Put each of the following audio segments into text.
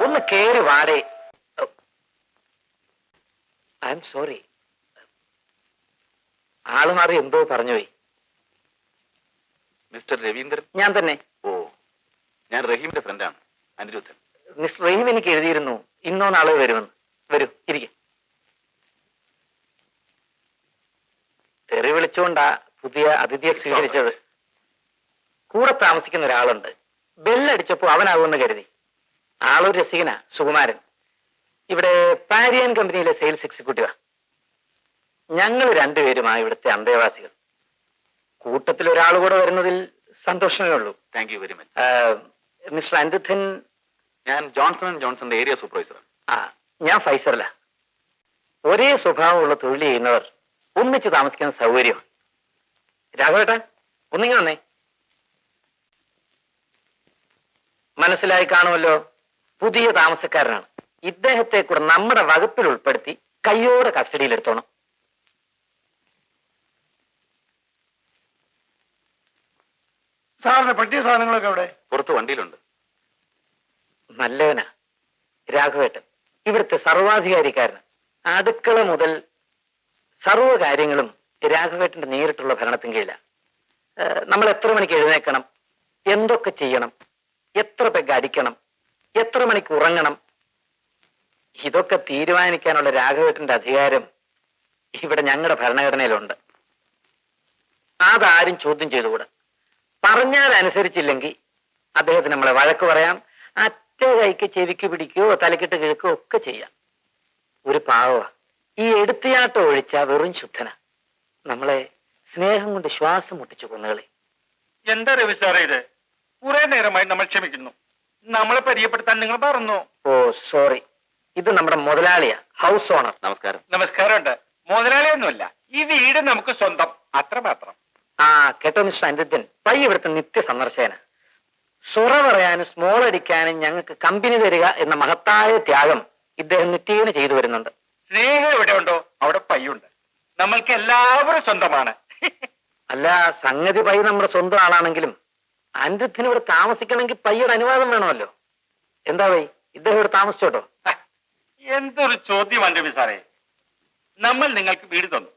ഒന്ന് കേറി വാടേ. I am sorry. ആള് മാറി എന്തോ പറഞ്ഞുപോയി. മിസ്റ്റർ രവീന്ദ്രൻ? ഞാൻ തന്നെ. ഓ, ഞാൻ റഹീമിന്റെ ഫ്രണ്ടാണ്, അനിരുദ്ധൻ. മിസ്റ്റർ റഹീം എനിക്ക് എഴുതിയിരുന്നു ഇന്നോ നാളെ വരുമെന്ന്. വരൂ, ഇരിക്കും. തെറി വിളിച്ചുകൊണ്ടാ പുതിയ അതിഥിയെ സ്വീകരിച്ചത്. കൂടെ താമസിക്കുന്ന ഒരാളുണ്ട്. ബെല്ലടിച്ചപ്പോ അവനാകുമെന്ന് കരുതി. ആളൊരു രസികനാ, സുകുമാരൻ. ഇവിടെ പാരിയൻ കമ്പനിയിലെ സെയിൽസ് എക്സിക്യൂട്ടീവാ. ഞങ്ങൾ രണ്ടുപേരുമായി ഇവിടുത്തെ അന്തേവാസികൾ. കൂട്ടത്തിൽ ഒരാൾ കൂടെ വരുന്നതിൽ സന്തോഷമേ ഉള്ളൂ. Thank you very much. Mister Aniruddhan? ഞാൻ ജോൺസൺ ആൻഡ് ജോൺസന്റെ ഏരിയ സൂപ്പർവൈസറാണ്. ഞാൻ ഫൈസറില. ഒരേ സ്വഭാവമുള്ള തൊഴിൽ ചെയ്യുന്നവർ ഒന്നിച്ച് താമസിക്കുന്ന സൗകര്യം. രാഘവേട്ട, ഒന്നിങ്ങനെ വന്നേ. മനസ്സിലായി കാണുമല്ലോ, പുതിയ താമസക്കാരനാണ്. ഇദ്ദേഹത്തെ കൂടെ നമ്മുടെ വകുപ്പിൽ ഉൾപ്പെടുത്തി കയ്യോടെ കസ്റ്റഡിയിലെടുത്തോണം. സാറിന്റെ പറ്റിയ സാധനങ്ങളൊക്കെ അവിടെ പുറത്ത് വണ്ടിയിലുണ്ട്. നല്ലവനാ രാഘവേട്ടൻ, ഇവിടുത്തെ സർവാധികാരിക്കാരൻ. അടുക്കള മുതൽ സർവ്വ കാര്യങ്ങളും രാഘവേട്ടന്റെ നേരിട്ടുള്ള ഭരണത്തിന് കീഴില. നമ്മൾ എത്ര മണിക്ക് എഴുന്നേക്കണം, എന്തൊക്കെ ചെയ്യണം, എത്ര പെഗ് അടിക്കണം, എത്ര മണിക്ക് ഉറങ്ങണം, ഇതൊക്കെ തീരുമാനിക്കാനുള്ള രാഘവേട്ടന്റെ അധികാരം ഇവിടെ ഞങ്ങളുടെ ഭരണഘടനയിലുണ്ട്. അതാരും ചോദ്യം ചെയ്തുകൂടാ. പറഞ്ഞാൽ അനുസരിച്ചില്ലെങ്കിൽ അദ്ദേഹത്തിന് നമ്മളെ വഴക്ക് പറയാം, അറ്റ കൈക്ക് ചെവിക്ക് പിടിക്കുകയോ തലക്കിട്ട് കിഴക്കുകയോ ഒക്കെ ചെയ്യാം. ഒരു പാവ. ഈ എടുത്തിയാട്ടം ഒഴിച്ച വെറും ശുദ്ധന. നമ്മളെ സ്നേഹം കൊണ്ട് ശ്വാസം മുട്ടിച്ചു കൊന്നുകളെ. എന്താ രവി സാറേ ഇത്? കുറെ നേരമായി നമ്മൾ ക്ഷമിക്കുന്നു. നമ്മളെ പരിചയപ്പെടുത്താൻ നിങ്ങൾ പറഞ്ഞു. ഓ സോറി, ഇത് നമ്മുടെ മുതലാളിയാ, ഹൗസ് ഓണർ. നമസ്കാരം. നമസ്കാരമുണ്ട്. മുതലാളിയൊന്നുമല്ല, ഈ വീട് നമുക്ക് സ്വന്തം, അത്ര മാത്രം. കേട്ടോ മിസ്റ്റർ അനിരുദ്ധൻ, പയ്യ ഇവിടുത്തെ നിത്യ സന്ദർശകന. സുറ പറയാനും സ്മോൾ അടിക്കാനും ഞങ്ങൾക്ക് കമ്പനി തരിക എന്ന മഹത്തായ ത്യാഗം ഇദ്ദേഹം നിത്യേന ചെയ്തു വരുന്നുണ്ട്. സ്നേഹം എവിടെ ഉണ്ടോ അവിടെ പയ്യുണ്ട്. നമ്മൾക്ക് എല്ലാവരും സ്വന്തമാണ്. അല്ല, സംഗതി പയ്യ നമ്മുടെ സ്വന്തം ആളാണെങ്കിലും അനിരുദ്ധന് ഇവിടെ താമസിക്കണമെങ്കിൽ പയ്യുടെ അനുവാദം വേണമല്ലോ. എന്താ പൈ, ഇദ്ദേഹം ഇവിടെ താമസിച്ചോട്ടോ? എന്തൊരു ചോദ്യമാണ് രവി സാറേ. നമ്മൾ നിങ്ങൾക്ക് വീട് തന്നു,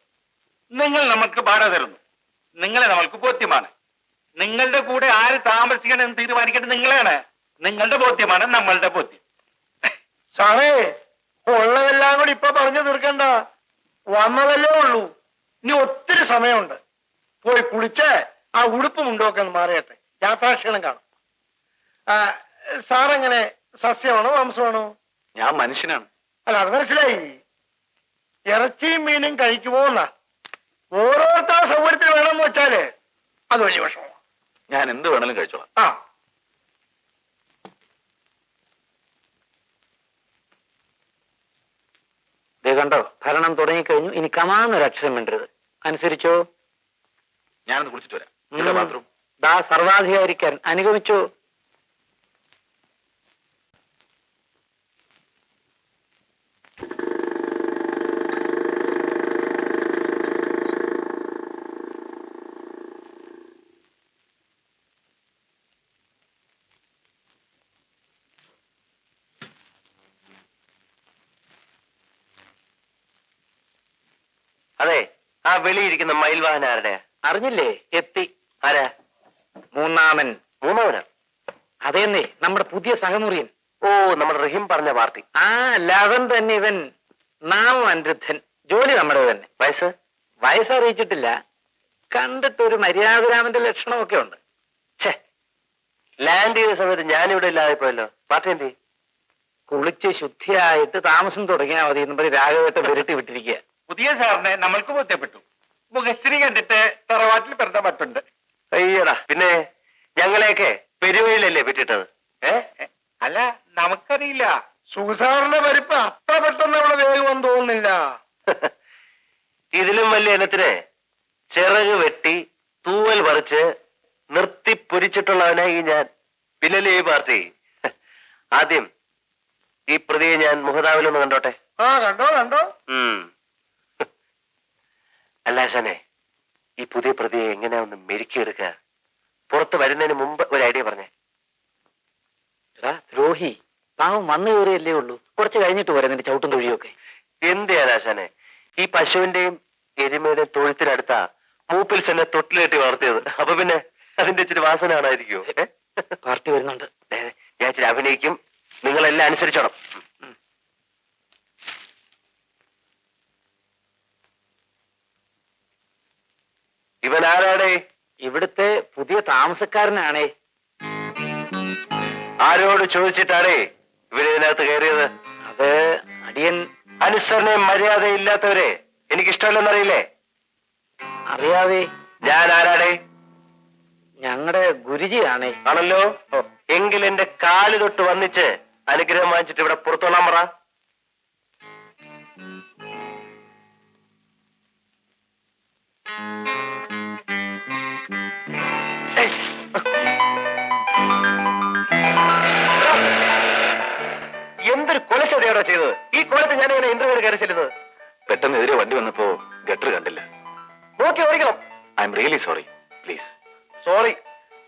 നിങ്ങൾ നമ്മൾക്ക് വാടക തരുന്നു. നിങ്ങളെ നമ്മൾക്ക് ബോധ്യമാണ്. നിങ്ങളുടെ കൂടെ ആര് താമസിക്കണം എന്ന് തീരുമാനിക്കേണ്ടത് നിങ്ങളാണ്. നിങ്ങളുടെ ബോധ്യമാണ് നമ്മളുടെ ബോധ്യം. സാറേ, ഉള്ളതെല്ലാം കൂടി ഇപ്പൊ പറഞ്ഞു തീർക്കണ്ട. വന്നതല്ലേ ഉള്ളൂ. ഇനി ഒത്തിരി സമയമുണ്ട്. പോയി കുളിച്ച് ആ ഉടുപ്പ് മുണ്ടൊക്കെ ഒന്ന് മാറിയട്ടെ. യാത്രാക്ഷീണം കാണും. സാറെങ്ങനെ, സസ്യമാണോ മാംസമാണോ? ഞാൻ മനുഷ്യനാണ്. അല്ല, അത് മനസ്സിലായി. ഇറച്ചിയും മീനും കഴിക്കുമോ എന്നാ. ഓരോരുത്തരുടെ സൗകര്യത്തിൽ വേണമെന്ന് വെച്ചാല് അത് വലിയ വിഷമമാണ്. ഞാൻ എന്ത് വേണമെങ്കിലും കഴിച്ചോളാം. കണ്ടോ, ഭരണം തുടങ്ങിക്കഴിഞ്ഞു. ഇനി കമാന്നൊരു അക്ഷരം വേണ്ടരുത്. അനുസരിച്ചോ? ഞാനൊന്ന് കുളിച്ചിട്ട് വരാം. ബാത്റൂം ദാ സർവാധികാരിക്കാരൻ, അനുഗമിച്ചോ? അതെ, ആ വെളിയിരിക്കുന്ന മയിൽവാഹന ആരുടെ? അറിഞ്ഞില്ലേ? എത്തി. ആരാ? മൂന്നാമൻ. മൂന്നാമനാ? അതേന്നേ, നമ്മുടെ പുതിയ സഹമുറിയൻ. ഓ, നമ്മുടെ റഹീം പറഞ്ഞ പാർട്ടി. ലവൻ തന്നെ ഇവൻ. നാമം അനിരുദ്ധൻ, ജോലി നമ്മുടെ തന്നെ. വയസ്സറിയിച്ചിട്ടില്ല. കണ്ടിട്ടൊരു മര്യാദരാമന്റെ ലക്ഷണമൊക്കെ ഉണ്ട്. ഛേ, ലാൻഡ് ചെയ്ത സമയത്ത് ഞാനിവിടെ ഇല്ലാതെ പോയല്ലോ. പാർട്ടി എന്തി? കുളിച്ച് ശുദ്ധിയായിട്ട് താമസം തുടങ്ങിയാൽ മതി എന്ന് പറഞ്ഞ് രാഘവത്തെ വിരട്ടി വിട്ടിരിക്കുക. പുതിയ സാറിനെ നമ്മൾക്ക് ബോധ്യപ്പെട്ടു. മുഖശ്രീ കണ്ടിട്ട് തറവാട്ടിൽ പെരുത്താൻ പറ്റുണ്ട്. അയ്യടാ, പിന്നെ ഞങ്ങളെയൊക്കെ പെരുവയിലല്ലേ പെറ്റിട്ടത്? അല്ല, നമുക്കറിയില്ല. സുസാറിന്റെ പരിപ്പ് അത്ര പെട്ടെന്ന് അവിടെ വേഗം തോന്നുന്നില്ല. ഇതിലും വലിയ ഇനത്തിന് ചിറക് വെട്ടി തൂവൽ പറിച്ച് നിർത്തി പൊരിച്ചിട്ടുള്ളവനായി ഞാൻ. പിന്നല്ലേ ഈ പാർട്ടി. ആദ്യം ഈ പ്രതിയെ ഞാൻ മുഖതാവിലൊന്ന് കണ്ടോട്ടെ. കണ്ടോ. അല്ലാശാനെ, ഈ പുതിയ പ്രതിയെ എങ്ങനെയാ ഒന്ന് മെരുക്കിയെടുക്കുക? പുറത്ത് വരുന്നതിന് മുമ്പ് ഒരു ഐഡിയ പറഞ്ഞേ. ദ്രോഹി, പാവം വന്നു കയറിയല്ലേ ഉള്ളൂ, കുറച്ച് കഴിഞ്ഞിട്ട് പോരെ നിന്റെ ചവിട്ടും തൊഴിയൊക്കെ. എന്ത് ചെയ്യാൻ ആശാനെ, ഈ പശുവിന്റെയും എരുമയുടെയും തൊഴുത്തിനടുത്താ മൂപ്പിൽ ചെന്നെ തൊട്ടിൽ കെട്ടി വളർത്തിയത്. അപ്പൊ പിന്നെ അതിന്റെ ഇച്ചിരി വാസന കാണാതിരിക്കുവോ? പാർട്ടി വരുന്നുണ്ട്. ഞാൻ ഇച്ചിരി അഭിനയിക്കും, നിങ്ങളെല്ലാം അനുസരിച്ചോണം. ഇവൻ ആരാടേ? ഇവിടുത്തെ പുതിയ താമസക്കാരനാണേ. ആരോട് ചോദിച്ചിട്ടാടേ ഇവരിതിനകത്ത് കയറിയത്? അത് അടിയൻ അനുസരണയും മര്യാദയും ഇല്ലാത്തവരെ എനിക്കിഷ്ടമല്ലെന്നറിയില്ലേ? അറിയാതെ. ഞാൻ ആരാടേ? ഞങ്ങളുടെ ഗുരുജിയാണേ. ആണല്ലോ. എങ്കിൽ എന്റെ കാല് തൊട്ട് വന്നിച്ച് അനുഗ്രഹം വാങ്ങിച്ചിട്ട് ഇവിടെ പുറത്തോളാൻ പറ. എന്തൊരു കൊലച്ചതയാണോ ചെയ്തത്? ഈ കൊലത്ത് ഞാൻ ഇങ്ങനെ ഇന്റർവ്യൂ കയറി ചെല്ലുന്നത്? പെട്ടെന്ന് എതിരെ വണ്ടി വന്നപ്പോ ഗട്ടർ കണ്ടില്ല. നോക്കി ഓടിക്കണം. I am really sorry, please. Sorry,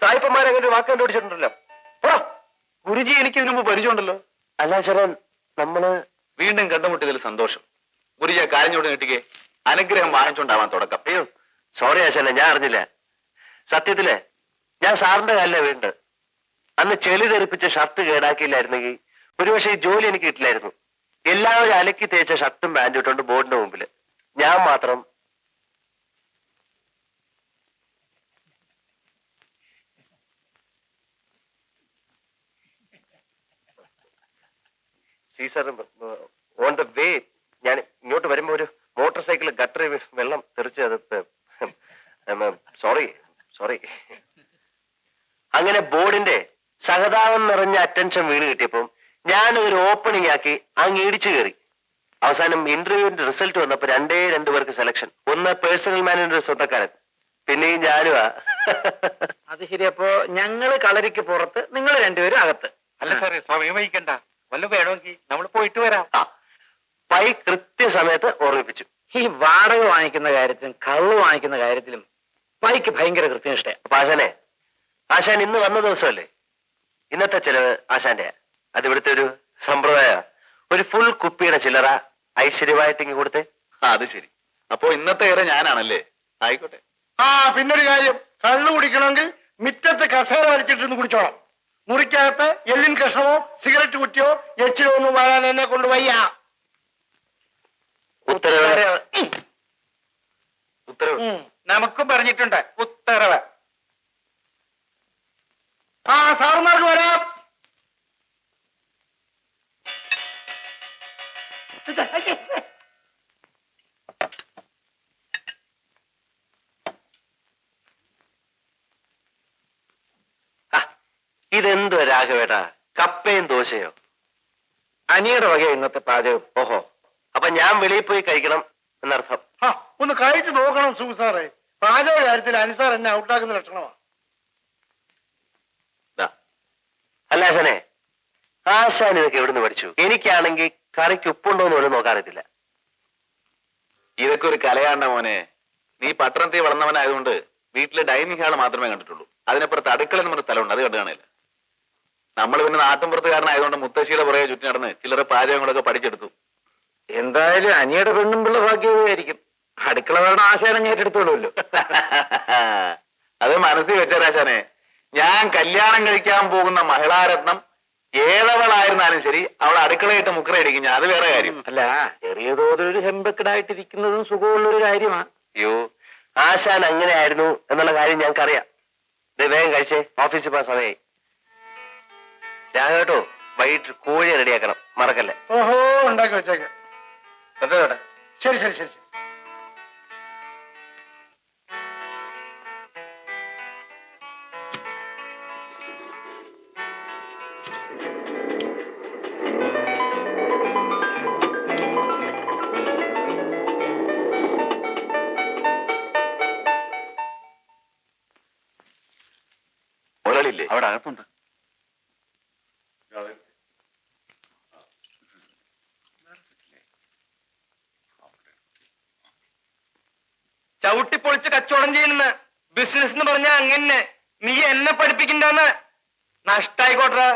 സായിപ്പന്മാരങ്ങനെ ഒരു വാക്ക് കണ്ടുപിടിച്ചിട്ടുണ്ടല്ലോ. ഗുരുജി എനിക്ക് ഇതിനു മുമ്പ് പരിചയമുണ്ടല്ലോ. അല്ല ശരൺ, നമ്മള് വീണ്ടും കണ്ടുമുട്ടിയതിൽ സന്തോഷം. ഗുരുജിയെ കാലിഞ്ഞോട് നീട്ടിക്കേ. അനുഗ്രഹം വാങ്ങിച്ചുകൊണ്ടാവാൻ തുടക്കം. അയ്യോ സോറി ആശാനെ, ഞാൻ അറിഞ്ഞില്ല. സത്യത്തില് ഞാൻ സാറിന്റെ കാലിലെ വീണ്ട്. അന്ന് ചെളി തെറിപ്പിച്ച ഷർട്ട് കേടാക്കിയില്ലായിരുന്നെങ്കിൽ ഒരുപക്ഷെ ഈ ജോലി എനിക്ക് കിട്ടില്ലായിരുന്നു. എല്ലാവരും അലക്കി തേച്ച ഷർട്ടും പാൻറ്റും ഇട്ടുകൊണ്ട് ബോർഡിന്റെ മുമ്പില്, ഞാൻ മാത്രം സീസർ ഓൺ ദ വേ. ഞാൻ ഇങ്ങോട്ട് വരുമ്പോ ഒരു മോട്ടോർ സൈക്കിൾ ഗട്ടറി വെള്ളം തെറിച്ച് അത് സോറി സോറി. അങ്ങനെ ബോർഡിന്റെ സഹതാപം നിറഞ്ഞ അറ്റൻഷൻ വീണ് കിട്ടിയപ്പം ഞാനതൊരു ഓപ്പണിംഗ് ആക്കി അങ്ങ് ഇടിച്ചു കയറി. അവസാനം ഇന്റർവ്യൂവിന്റെ റിസൾട്ട് വന്നപ്പോ രണ്ടു പേർക്ക് സെലക്ഷൻ. ഒന്ന് പേഴ്സണൽ മാനേജർ സ്വന്തക്കാരൻ, പിന്നെയും ഞാനുവാ. അത് ശരി. അപ്പോ ഞങ്ങള് കളരിക്ക് പുറത്ത്, നിങ്ങൾ രണ്ടുപേരും അകത്ത്. അല്ല സാറേ, സമയം വഹിക്കണ്ട. വല്ല വേണമെങ്കിൽ നമ്മൾ പോയിട്ട് വരാം. പൈ കൃത്യസമയത്ത് ഓർമ്മിപ്പിച്ചു. ഈ വാടക വാങ്ങിക്കുന്ന കാര്യത്തിലും കള്ള് വാങ്ങിക്കുന്ന കാര്യത്തിലും പൈക്ക് ഭയങ്കര കൃത്യനിഷ്ഠ. അപ്പൊ ആശാനെ, ആശാൻ ഇന്ന് വന്ന ദിവസമല്ലേ? ഇന്നത്തെ ചെലവ് ആശാന്റെ. അത് ഇവിടുത്തെ ഒരു സമ്പ്രദായ. ഒരു ഫുൾ കുപ്പിയുടെ ചില്ലറ ഐശ്വര്യമായിട്ടിങ്ങി കൊടുത്തേ. അത് ശരി. അപ്പോ ഇന്നത്തെ ഏറെ ഞാനാണല്ലേ? ആയിക്കോട്ടെ. പിന്നൊരു കാര്യം, കള്ളു കുടിക്കണമെങ്കിൽ മിറ്റത്ത് കസേര വലിച്ചിട്ടിരുന്ന് കുടിച്ചോളാം. മുറിക്കകത്ത് എല്ലിൻ കഷ്ണമോ സിഗരറ്റ് കുറ്റിയോ എച്ചിലോ ഒന്നും വാങ്ങാൻ എന്നെ കൊണ്ട് വയ്യ. ഉത്തരവ്. ഉത്തരവ്. നമുക്കും പറഞ്ഞിട്ടുണ്ട് ഉത്തരവ്. സാറുമാർക്ക് വരാം. ഇതെന്തോ രാഘവേട്ടാ, കപ്പയും ദോശയോ? അനിയുടെ വക ഇന്നത്തെ പാചകം. ഓഹോ, അപ്പൊ ഞാൻ വെളിയിൽ പോയി കഴിക്കണം എന്നർത്ഥം. ഒന്ന് കഴിച്ചു നോക്കണം സുഖ സാറേ. പാചക കാര്യത്തിൽ അനുസാർ എന്നെ ഔട്ടാക്കുന്ന ലക്ഷണമാണ്. അല്ല ആശാനെ, ആശാൻ ഇതൊക്കെ എവിടുന്ന് പഠിച്ചു? എനിക്കാണെങ്കിൽ കറിക്ക് ഉപ്പുണ്ടോന്ന് പോലും നോക്കാറില്ല. ഇതൊക്കെ ഒരു കലയാണ്ട മോനെ. നീ പട്ടണത്തിൽ വളർന്നവനായതുകൊണ്ട് വീട്ടിലെ ഡൈനിങ് ഹാൾ മാത്രമേ കണ്ടിട്ടുള്ളൂ. അതിനപ്പുറത്ത് അടുക്കള എന്നൊരു സ്ഥലമുണ്ട്, അത് കണ്ടു കാണില്ല. നമ്മൾ പിന്നെ നാട്ടിൻപുറത്തുകാരനായതുകൊണ്ട് മുത്തശ്ശിയുടെ പുറകെ ചുറ്റി നടന്ന് ചിലരെ പാചകങ്ങളൊക്കെ പഠിച്ചെടുത്തു. എന്തായാലും അനിയുടെ പെണ്ണും പിള്ള ഭാഗ്യമായിരിക്കും. അടുക്കള വേണം ആശാനം ഏറ്റെടുത്തോളൂല്ലോ. അത് മനസ്സിൽ വെച്ചാരാശാനെ, ഞാൻ കല്യാണം കഴിക്കാൻ പോകുന്ന മഹിളാരത്നം ഏതവളായിരുന്നാലും ശരി, അവൾ അടുക്കളയിട്ട് മുക്കറയടിക്കും. അത് വേറെ കാര്യം. അല്ല, ചെറിയ തോതിലൊരു ഹെമ്പക്കടായിട്ടിരിക്കുന്നതും സുഖമുള്ളൊരു കാര്യമാണ്. അയ്യോ, ആശാൻ അങ്ങനെ ആയിരുന്നു എന്നുള്ള കാര്യം ഞങ്ങൾക്കറിയാം. വേഗം കഴിച്ചേ, ഓഫീസിൽ പോകാൻ സമയമായി. രാഘവേട്ടോ, വൈകിട്ട് കോഴി റെഡിയാക്കണം, മറക്കല്ലേ. ഓഹോ, ഉണ്ടാക്കി വെച്ചേക്ക്. ശരി ശരി ശരി. ഒരാളില്ലേ അവിടെ അകത്തുണ്ട്? ചവിട്ടിപ്പൊളിച്ച് കച്ചവടം ചെയ്യുന്ന ബിസിനസ് എന്ന് പറഞ്ഞാ അങ്ങനെ. നീ എന്നെ പഠിപ്പിക്കണ്ടെന്ന്. നഷ്ടായിക്കോട്ടെ,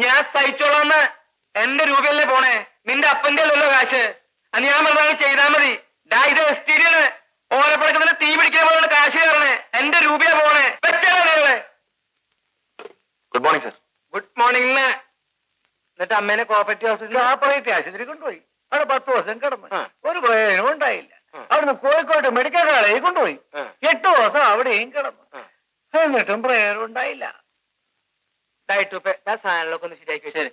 ഞാൻ സഹിച്ചോളാന്ന്. എന്റെ രൂപയല്ലേ പോണേ, നിന്റെ അപ്പന്റെ അല്ലല്ലോ കാശ്. അത് ഞാൻ പറഞ്ഞാൽ ചെയ്താൽ മതി. ഡാ ഇത് എസ്റ്റീരിയാണ്, ഓലപ്പടക്കത്തിന് തീ പിടിക്കുന്ന പോലെ കാശ് കയറണേ. എന്റെ രൂപയാ പോണേ. വെച്ചാലോ നിങ്ങളെ. Good morning sir. Good morning. എന്നിട്ട് അമ്മേനെ കോപ്പറേറ്റീവ് ആശുപത്രി കൊണ്ടുപോയി. അവിടെ 10 ദിവസം കിടന്നു. ഒരു പ്രയോജനം ഉണ്ടായില്ല. അവിടുന്ന് കോഴിക്കോട്ട് മെഡിക്കൽ കോളേജിൽ കൊണ്ടുപോയി. 8 ദിവസം അവിടെയും കിടന്നു. എന്നിട്ടും പ്രയോജനം ഉണ്ടായില്ല. സാധനങ്ങളൊക്കെ ഒന്ന് ശരിയാക്കി വെച്ചേ.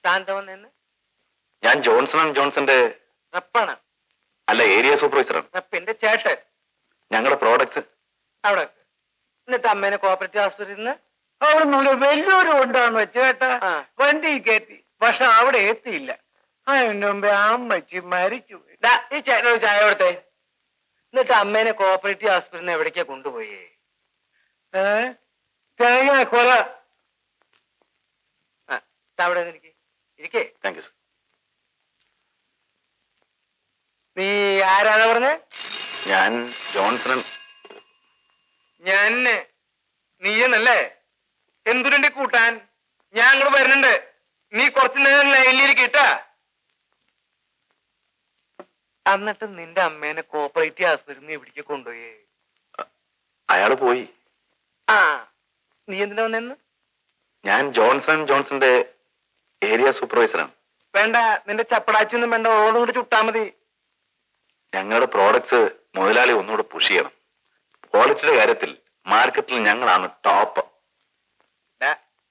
ശാന്ത വന്നെന്ന് ഞാൻ ജോൺസൺ ആൻഡ് ജോൺസന്റെ റപ്പാണ്. അല്ല, ഏരിയ സൂപ്പർവൈസറാണ്. റപ്പിന്റെ ചേട്ടൻ. ഞങ്ങളുടെ പ്രോഡക്ട്സ് അവിടെ. എന്നിട്ട് അമ്മേനെ കോപ്പറേറ്റീവ് ആശുപത്രിയിൽ നിന്ന് അവിടെ നിന്ന് വലിയൊരു കൊണ്ടാന്ന് വെച്ച് കേട്ടാ വണ്ടി കയറ്റി. പക്ഷെ അവിടെ എത്തിയില്ല. അതിന് മുമ്പേ അമ്മച്ചി മരിച്ചു. ഈ ചേട്ടനൊരു ചായ കൊടുത്തേ. എന്നിട്ട് അമ്മേനെ കോപ്പറേറ്റീവ് ആശുപത്രിയിൽ നിന്ന് എവിടേക്കാ കൊണ്ടുപോയേ? തേങ്ങ കൊല. അവിടെ ഇരിക്കേ. Thank you sir. നീ ആരാണ് പറഞ്ഞേ? ഞാൻ ജോൺസൺ. ഞാൻ നീയെന്നല്ലേ? എന്തുരണ്ടി കൂട്ടാൻ? ഞാൻ അങ്ങോട്ട് വരുന്നുണ്ട്. നീ കുറച്ചു നേരം ലൈനിലിരിക്കട്ടാ. എന്നിട്ട് നിന്റെ അമ്മേനെ കോപ്പറേറ്റീവ് ആശുപത്രി നീ എവിടേക്ക് കൊണ്ടുപോയേ? അയാള് പോയി. ആ, നീ എന്തിനാ വന്നെന്ന്? ഞാൻ ജോൺസൺ ജോൺസന്റെ ഏരിയ സൂപ്പർവൈസറാണ്. വേണ്ട, നിന്റെ ചപ്പടാച്ചൊന്നും വേണ്ട. ഓടും കൂടി ചുട്ടാ മതി. ഞങ്ങളുടെ പ്രോഡക്ട്സ് മുതലാളി ഒന്നുകൂടെ പുഷ് ചെയ്യണം. ക്വാളിറ്റിയുടെ കാര്യത്തിൽ മാർക്കറ്റിൽ ഞങ്ങളാണ് ടോപ്പ്.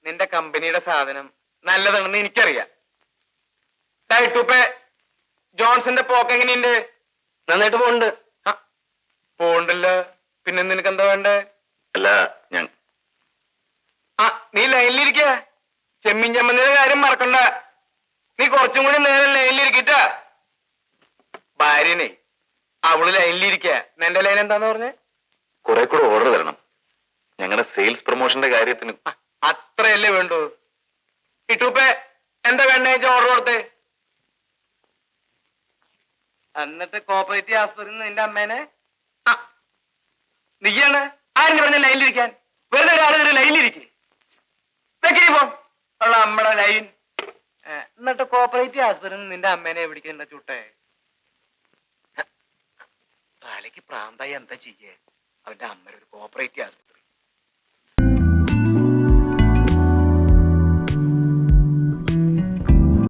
നിന്റെ കമ്പനിയുടെ സാധനം നല്ലതാണെന്ന് എനിക്കറിയാം. ജോൺസന്റെ പോക്ക് എങ്ങനെയുണ്ട്? നന്നായിട്ട് പോണ്ട്. പോണ്ടല്ലോ, പിന്നെ നിനക്ക് എന്താ വേണ്ടേ? അല്ല, ഞാൻ നീ ലൈനിലിരിക്ക. ചെമ്മീൻ ചമ്മന്തിയുടെ കാര്യം മറക്കണ്ട. നീ കുറച്ചും കൂടി നേരം ലൈനിലിരിക്കട്ട. ഭാര്യനെ അവള് ലൈനിലിരിക്ക. നിന്റെ ലൈൻ എന്താന്ന് പറഞ്ഞേ? കുറെ കൂടെ ഓർഡർ തരണം. ഞങ്ങളുടെ സെയിൽസ് പ്രൊമോഷന്റെ കാര്യത്തിന്. അത്രയല്ലേ വേണ്ടു. ഇട്ടൂപ്പേ എന്താ വേണ്ടേ ഓർഡർ കൊടുത്തേ. എന്നിട്ട് കോപ്പറേറ്റീവ് ആശുപത്രിയിൽ നിന്ന് നിന്റെ അമ്മേനെ നീയാണ് ആരും പറഞ്ഞ ലൈനിലിരിക്കാൻ. വെറുതെ ഒരാളുടെ ലൈനിലിരിക്കേ. വെക്കിപ്പോ ഉള്ള നമ്മുടെ ലൈൻ. എന്നിട്ട് കോപ്പറേറ്റീവ് ആശുപത്രിയിൽ നിന്ന് നിന്റെ അമ്മേനെ എവിടേക്ക് ചുട്ടേ? തലയ്ക്ക് പ്രാന്തായി എന്താ ചെയ്യേ? അവന്റെ അമ്മ ഒരു കോപ്പറേറ്റീവ് ആശുപത്രി.